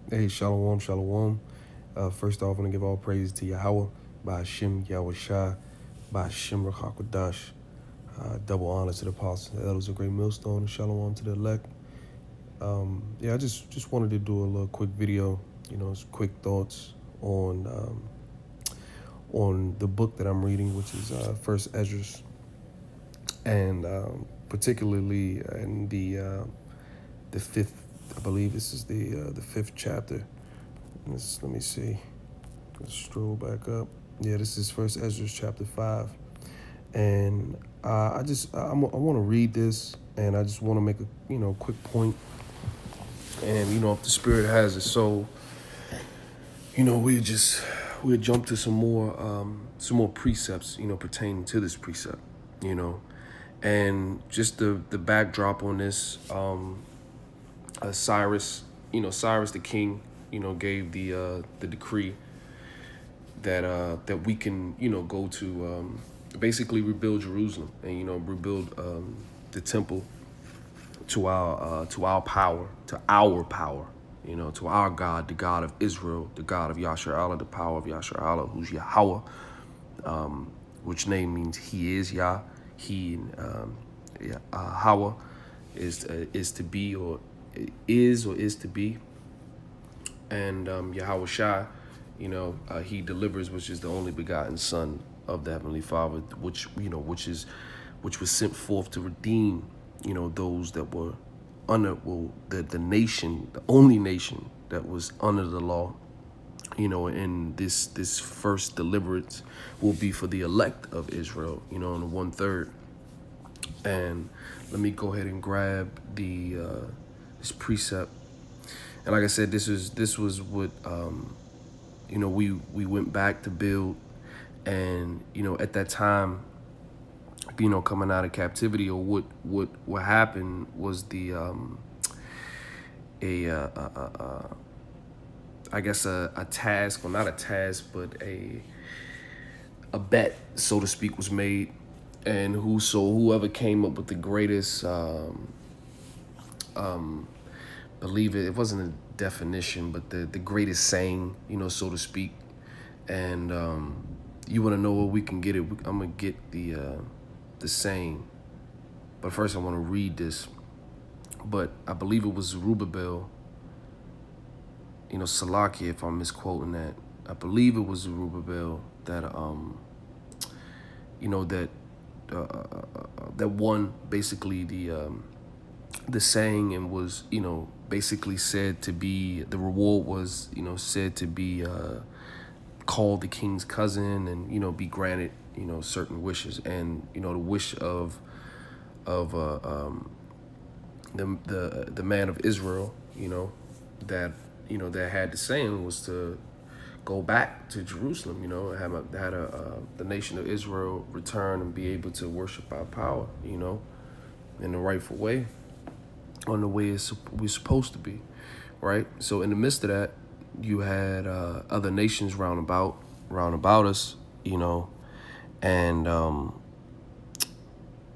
Hey, shalom, shalom. First off, I want to give all praise to Yahweh, by Hashem, Yahweh Shai, by Hashem, Rakakwadash. Double honor to the apostles, the elders of Great Millstone, and shalom to the elect. Yeah, I just wanted to do a little quick video, some quick thoughts on the book that I'm reading, which is First Esdras, and particularly in the fifth. I believe this is the fifth chapter. Let me see. Let's stroll back up. Yeah, this is First Ezra chapter 5, and I want to read this, and I just want to make a quick point, and if the Spirit has it, so we jump to some more precepts pertaining to this precept, and just the backdrop on this. Cyrus the king, gave the decree that we can go to basically rebuild Jerusalem and rebuild the temple to our power, to our God, the God of Israel, the God of Yasher Allah, the power of Yasher Allah, who's Yahweh, which name means He is Yah. He Hawa is to be, or is to be, and Yahweh Shai, He delivers, which is the only begotten Son of the Heavenly Father, which was sent forth to redeem, those that were under the nation, the only nation that was under the law, and this first deliverance will be for the elect of Israel, in the 1/3. And let me go ahead and grab this precept. And like I said, this was what we went back to build, and at that time, coming out of captivity, or what happened was I guess a task, or not a task, but a bet, so to speak, was made, and whoever came up with the greatest, believe it wasn't a definition, but the greatest saying, so to speak. And you want to know where we can get it? I'm gonna get the saying, but first I want to read this. But I believe it was Zerubbabel, Salakia, if I'm misquoting that. I believe it was Zerubbabel that that won basically the saying, and was basically said to be, the reward was said to be called the king's cousin, and be granted certain wishes, and the wish of the man of Israel, that that had the saying, was to go back to Jerusalem, had the nation of Israel return and be able to worship our power, in the rightful way, on the way we're supposed to be, right? So in the midst of that, you had other nations round about us, and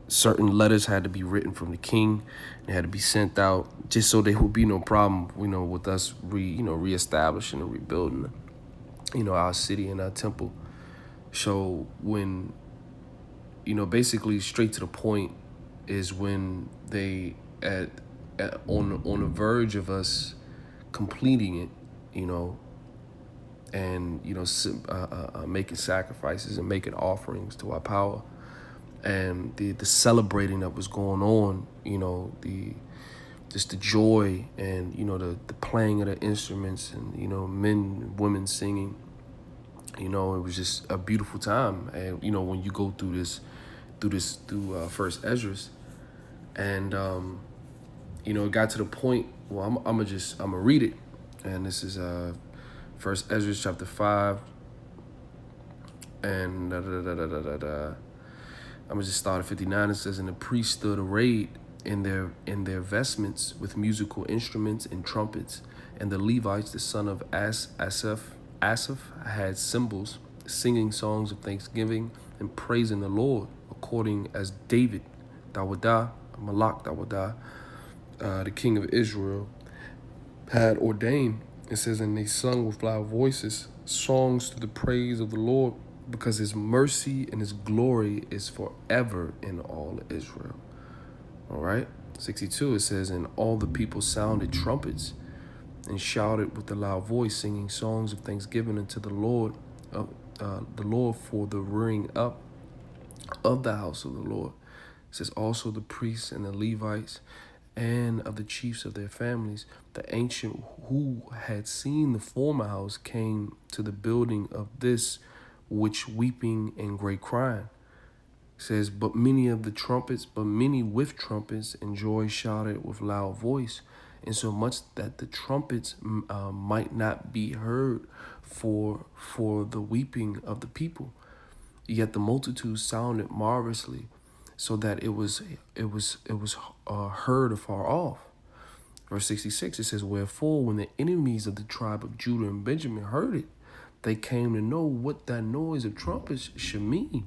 certain letters had to be written from the king. They had to be sent out, just so there would be no problem, with us reestablishing and rebuilding, our city and our temple. So when, basically straight to the point, is when they on the verge of us completing it, and making sacrifices and making offerings to our power, and the celebrating that was going on, just the joy, and the playing of the instruments, and men and women singing, it was just a beautiful time. And when you go through First Esdras, and it got to the point. Well, I'm gonna read it, and this is First Esdras chapter 5, and I'm gonna just start at 59. It says, "And the priests stood arrayed in their vestments, with musical instruments and trumpets, and the Levites, the son of Asaph, had cymbals, singing songs of thanksgiving and praising the Lord, according as David, Dawadah, Malak Dawadah, the king of Israel, had ordained. It says, and they sung with loud voices songs to the praise of the Lord, because his mercy and his glory is forever in all Israel. All right. 62, it says, and all the people sounded trumpets and shouted with a loud voice, singing songs of thanksgiving unto the Lord for the rearing up of the house of the Lord. It says, also the priests and the Levites and of the chiefs of their families, the ancient who had seen the former house, came to the building of this, which weeping and great crying. It says, but many with trumpets and joy shouted with loud voice, insomuch that the trumpets might not be heard for the weeping of the people. Yet the multitude sounded marvelously, so that it was heard afar off. Verse 66, it says, wherefore when the enemies of the tribe of Judah and Benjamin heard it, they came to know what that noise of trumpets should mean.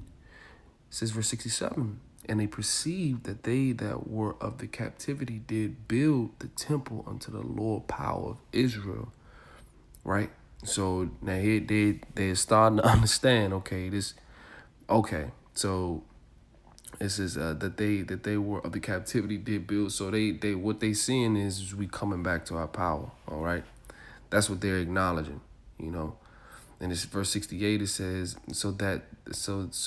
It says, verse 67, and they perceived that they that were of the captivity did build the temple unto the Lord power of Israel. Right? So now here they're starting to understand, so this is that they were of the captivity did build. So they what they seeing is we coming back to our power. All right, that's what they're acknowledging. And it's verse 68. It says, so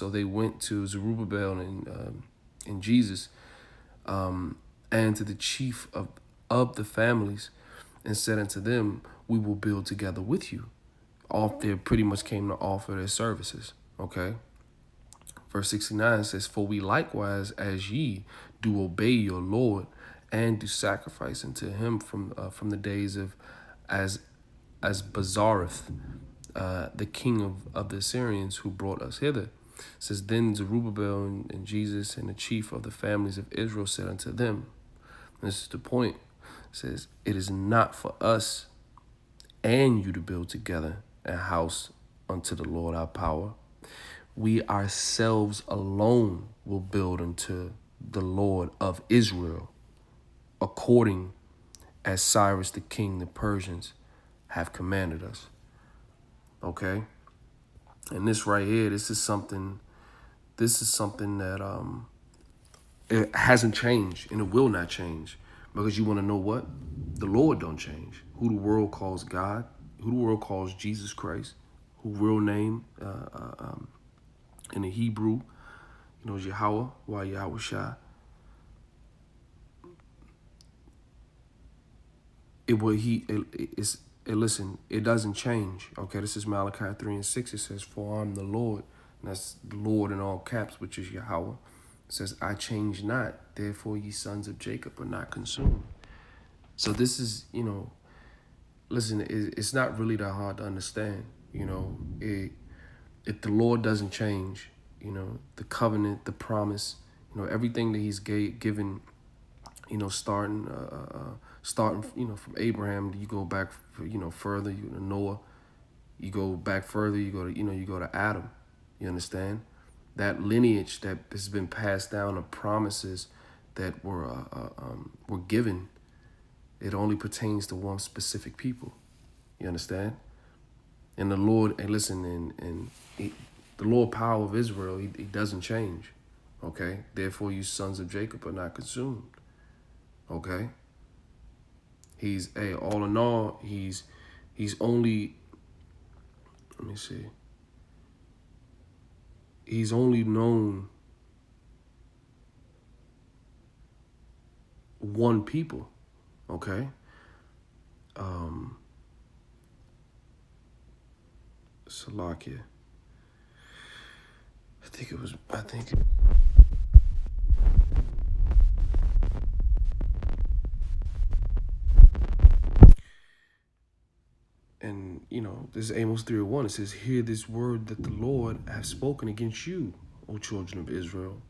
they went to Zerubbabel and Jesus, and to the chief of the families, and said unto them, we will build together with you. They pretty much came to offer their services. Okay. Verse 69 says, for we likewise, as ye do obey your Lord, and do sacrifice unto him from the days of as Bazareth, the king of the Assyrians, who brought us hither. It says, then Zerubbabel and Jesus and the chief of the families of Israel said unto them, this is the point, it says, it is not for us and you to build together a house unto the Lord our power. We ourselves alone will build unto the Lord of Israel, according as Cyrus the king, the Persians, have commanded us. Okay? And this right here, this is something that it hasn't changed, and it will not change. Because you want to know what? The Lord don't change. Who the world calls God, who the world calls Jesus Christ, who real name in the Hebrew, is Yahweh, why Yahweh Shai. Listen, it doesn't change. Okay, this is Malachi 3:6. It says, for I'm the Lord, and that's the Lord in all caps, which is Yahweh. It says, I change not, therefore ye sons of Jacob are not consumed. So this is, listen, it's not really that hard to understand. If the Lord doesn't change, the covenant, the promise, everything that he's given, starting, from Abraham, you go back, further, you go to Noah, you go back further, you go to Adam. You understand? That lineage that has been passed down of promises that were given, it only pertains to one specific people. You understand? And the Lord, and listen, the Lord power of Israel, he doesn't change. Okay? Therefore, you sons of Jacob are not consumed. Okay? He's, all in all, he's only, let me see. He's only known one people. Okay? Salakia. I think and this is Amos 3:1. It says, hear this word that the Lord has spoken against you, O children of Israel,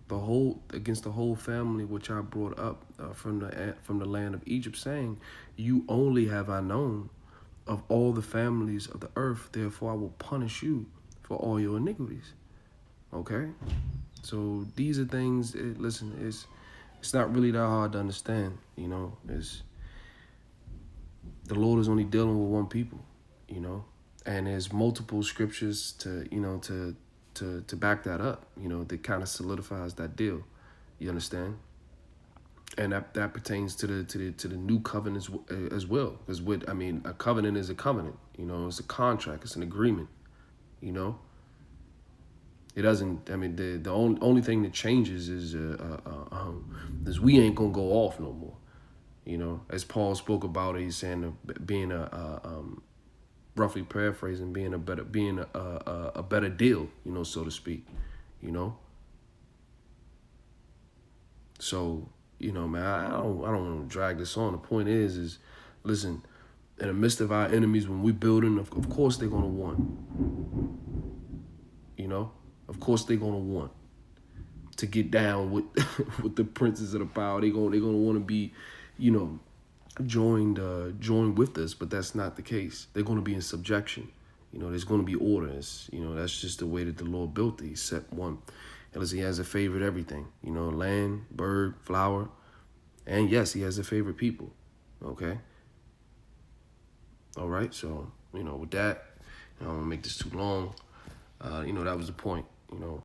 against the whole family which I brought up from the land of Egypt, saying, you only have I known of all the families of the earth, therefore I will punish you for all your iniquities. Okay? So these are things, listen, it's not really that hard to understand, the Lord is only dealing with one people, you know, and there's multiple scriptures to, you know, to back that up, you know, that kind of solidifies that deal. You understand? And that pertains to the new covenant as well, because a covenant is a covenant, you know, it's a contract, it's an agreement, you know. It doesn't. I mean, the only thing that changes is we ain't gonna go off no more. You know, as Paul spoke about, he's saying being roughly paraphrasing, being a better deal. You know, so to speak. You know. So you know, man, I don't want to drag this on. The point is listen, in the midst of our enemies, when we building, of course they're gonna want. You know, of course they're gonna want to get down with with the princes of the power. They're gonna want to be, you know, joined with us, but that's not the case. They're gonna be in subjection. You know, there's gonna be orders. You know, that's just the way that the Lord built these. Set one, as He has a favorite everything. You know, land, bird, flower, and yes, He has a favorite people. Okay. All right. So you know, with that, I don't want to make this too long. You know, that was the point. You know.